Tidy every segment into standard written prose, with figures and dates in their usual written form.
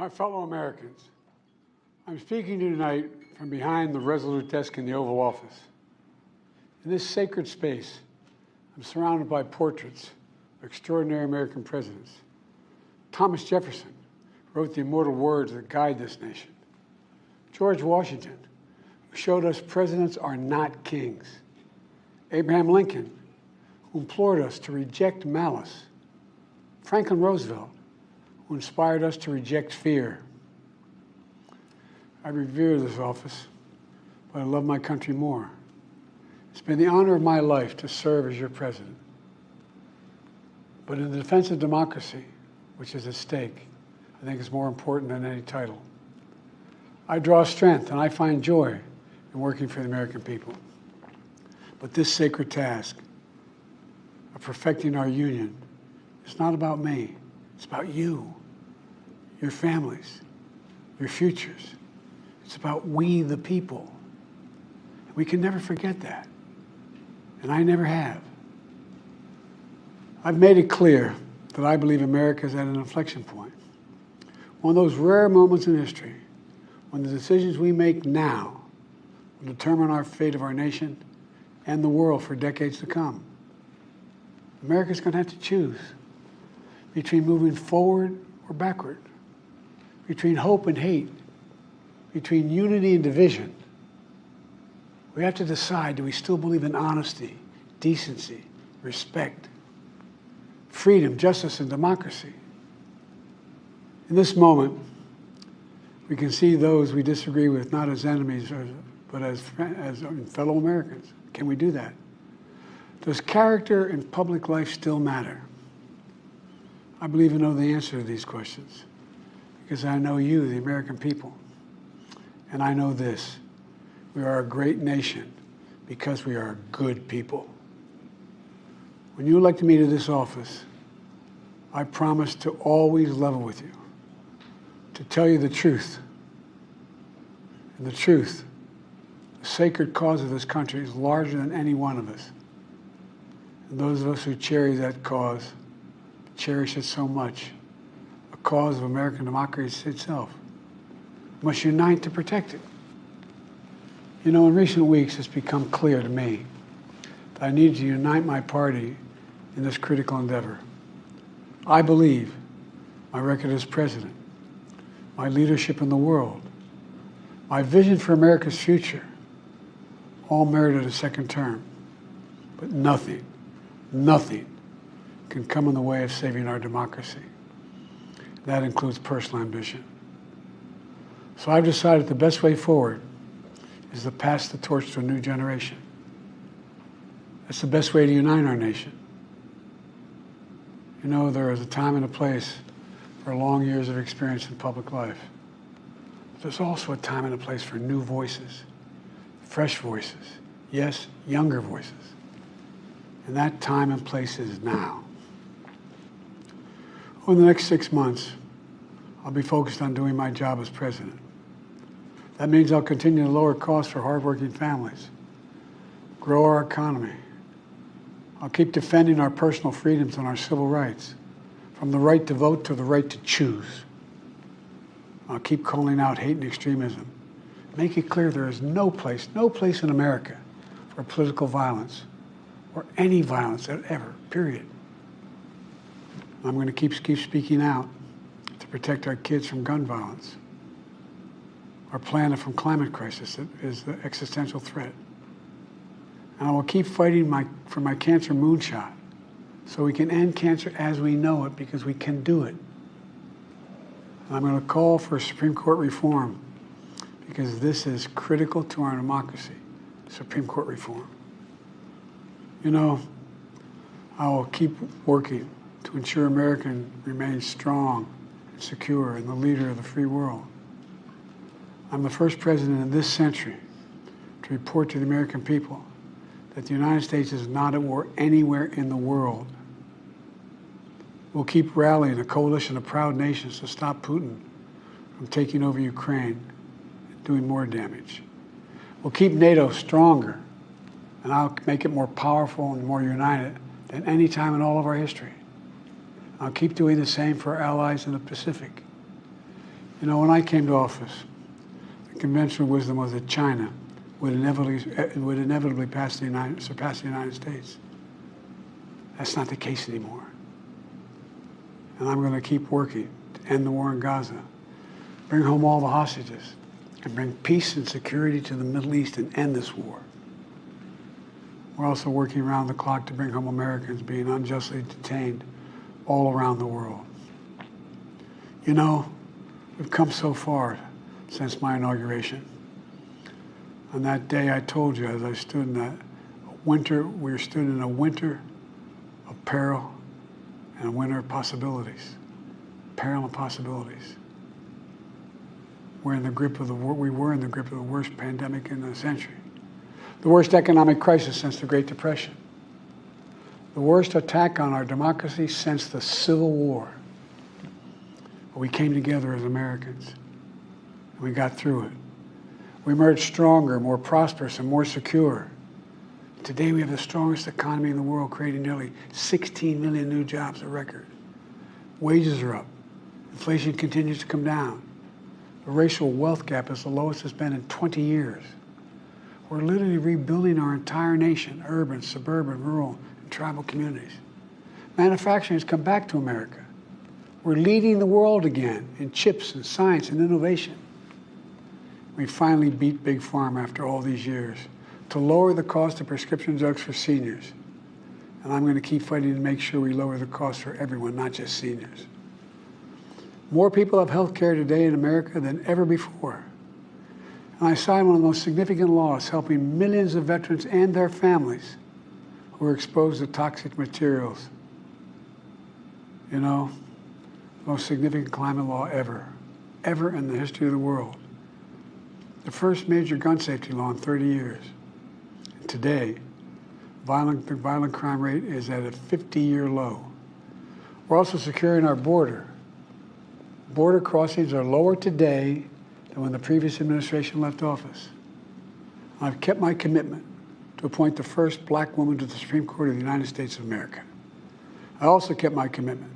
My fellow Americans, I'm speaking to you tonight from behind the resolute desk in the Oval Office. In this sacred space, I'm surrounded by portraits of extraordinary American presidents. Thomas Jefferson wrote the immortal words that guide this nation. George Washington, who showed us presidents are not kings. Abraham Lincoln, who implored us to reject malice. Franklin Roosevelt, who inspired us to reject fear. I revere this office, but I love my country more. It's been the honor of my life to serve as your president. But in the defense of democracy, which is at stake, I think it's more important than any title. I draw strength and I find joy in working for the American people. But this sacred task of perfecting our union is not about me. It's about you, your families, your futures. It's about we, the people. We can never forget that. And I never have. I've made it clear that I believe America is at an inflection point. One of those rare moments in history when the decisions we make now will determine our fate of our nation and the world for decades to come. America's going to have to choose between moving forward or backward, between hope and hate, between unity and division. We have to decide, do we still believe in honesty, decency, respect, freedom, justice, and democracy? In this moment, we can see those we disagree with not as enemies, but as fellow Americans. Can we do that? Does character in public life still matter? I believe I know the answer to these questions because I know you, the American people. And I know this: we are a great nation because we are good people. When you elected me to this office, I promised to always level with you, to tell you the truth. And the truth, the sacred cause of this country, is larger than any one of us. And those of us who cherish that cause, cherish it so much, a cause of American democracy itself, must unite to protect it. You know, in recent weeks, it's become clear to me that I need to unite my party in this critical endeavor. I believe my record as president, my leadership in the world, my vision for America's future, all merited a second term. But nothing can come in the way of saving our democracy. That includes personal ambition. So I've decided the best way forward is to pass the torch to a new generation. That's the best way to unite our nation. You know, there is a time and a place for long years of experience in public life. But there's also a time and a place for new voices, fresh voices, yes, younger voices. And that time and place is now. Over the next 6 months, I'll be focused on doing my job as president. That means I'll continue to lower costs for hardworking families, grow our economy. I'll keep defending our personal freedoms and our civil rights, from the right to vote to the right to choose. I'll keep calling out hate and extremism. Make it clear there is no place in America for political violence or any violence ever, period. I'm going to keep speaking out to protect our kids from gun violence, our planet from climate crisis that is the existential threat. And I will keep fighting for my cancer moonshot so we can end cancer as we know it, because we can do it. And I'm going to call for Supreme Court reform because this is critical to our democracy, Supreme Court reform. You know, I will keep working to ensure America remains strong and secure and the leader of the free world. I'm the first president in this century to report to the American people that the United States is not at war anywhere in the world. We'll keep rallying a coalition of proud nations to stop Putin from taking over Ukraine and doing more damage. We'll keep NATO stronger, and I'll make it more powerful and more united than any time in all of our history. I'll keep doing the same for our allies in the Pacific. You know, when I came to office, the conventional wisdom was that China would inevitably surpass the United States. That's not the case anymore. And I'm going to keep working to end the war in Gaza, bring home all the hostages, and bring peace and security to the Middle East and end this war. We're also working around the clock to bring home Americans being unjustly detained all around the world. You know, we've come so far since my inauguration. On that day, I told you, as I stood in that winter, we stood in a winter of peril and a winter of possibilities. Peril and possibilities. We were in the grip of the worst pandemic in a century. The worst economic crisis since the Great Depression. The worst attack on our democracy since the Civil War. But we came together as Americans, and we got through it. We emerged stronger, more prosperous, and more secure. Today we have the strongest economy in the world, creating nearly 16 million new jobs, a record. Wages are up. Inflation continues to come down. The racial wealth gap is the lowest it's been in 20 years. We're literally rebuilding our entire nation, urban, suburban, rural, and tribal communities. Manufacturing has come back to America. We're leading the world again in chips and science and innovation. We finally beat Big Pharma after all these years to lower the cost of prescription drugs for seniors. And I'm going to keep fighting to make sure we lower the cost for everyone, not just seniors. More people have health care today in America than ever before. And I signed one of the most significant laws helping millions of veterans and their families who are exposed to toxic materials. You know, the most significant climate law ever in the history of the world. The first major gun safety law in 30 years. And today, the violent crime rate is at a 50-year low. We're also securing our border. Border crossings are lower today than when the previous administration left office. I've kept my commitment to appoint the first black woman to the Supreme Court of the United States of America. I also kept my commitment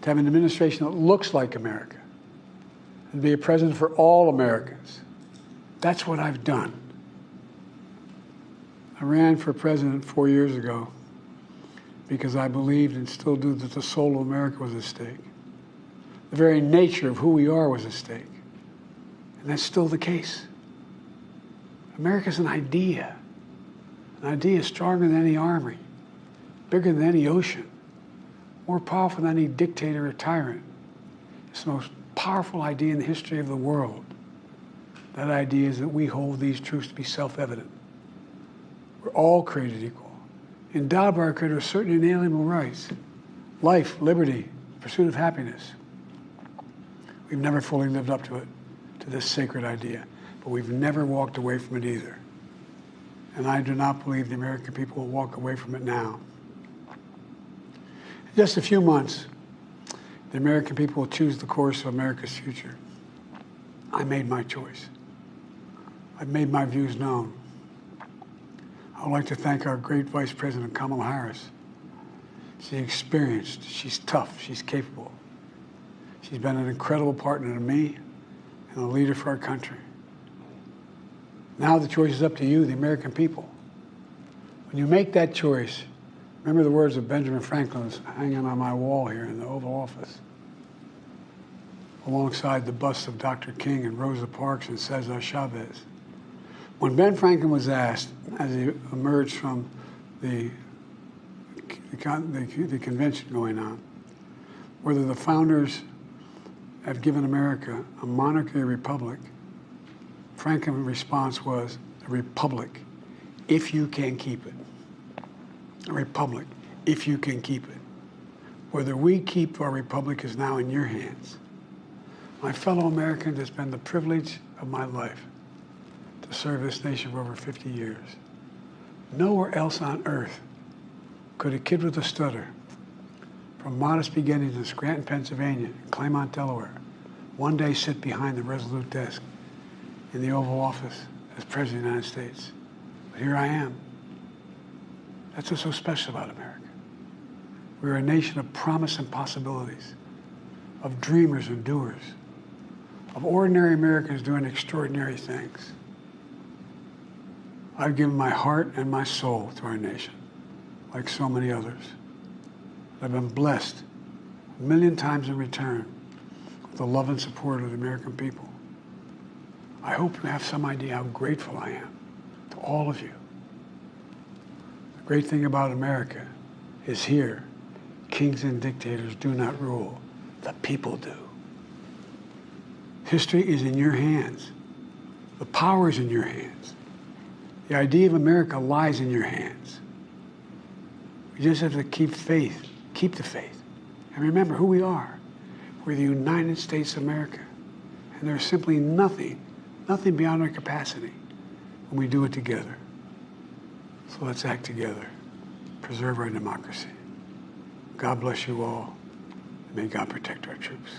to have an administration that looks like America and be a president for all Americans. That's what I've done. I ran for president 4 years ago because I believed and still do that the soul of America was at stake. The very nature of who we are was at stake. And that's still the case. America's an idea. An idea stronger than any army, bigger than any ocean, more powerful than any dictator or tyrant. It's the most powerful idea in the history of the world. That idea is that we hold these truths to be self-evident. We're all created equal, endowed by our Creator with certain inalienable rights: life, liberty, pursuit of happiness. We've never fully lived up to it, to this sacred idea, but we've never walked away from it either. And I do not believe the American people will walk away from it now. In just a few months, the American people will choose the course of America's future. I made my choice. I've made my views known. I would like to thank our great Vice President, Kamala Harris. She's experienced, she's tough, she's capable. She's been an incredible partner to me and a leader for our country. Now the choice is up to you, the American people. When you make that choice, remember the words of Benjamin Franklin hanging on my wall here in the Oval Office, alongside the busts of Dr. King and Rosa Parks and Cesar Chavez. When Ben Franklin was asked, as he emerged from the convention going on, whether the founders have given America a monarchy or republic, Franklin's response was, a republic, if you can keep it. A republic, if you can keep it. Whether we keep our republic is now in your hands. My fellow Americans, it's been the privilege of my life to serve this nation for over 50 years. Nowhere else on earth could a kid with a stutter, from modest beginnings in Scranton, Pennsylvania, and Claymont, Delaware, one day sit behind the resolute desk in the Oval Office as President of the United States. But here I am. That's what's so special about America. We're a nation of promise and possibilities, of dreamers and doers, of ordinary Americans doing extraordinary things. I've given my heart and my soul to our nation, like so many others. I've been blessed a million times in return with the love and support of the American people. I hope you have some idea how grateful I am to all of you. The great thing about America is here, kings and dictators do not rule, the people do. History is in your hands. The power is in your hands. The idea of America lies in your hands. We just have to keep faith, keep the faith, and remember who we are. We're the United States of America, and there's simply nothing beyond our capacity when we do it together. So let's act together, preserve our democracy. God bless you all, and may God protect our troops.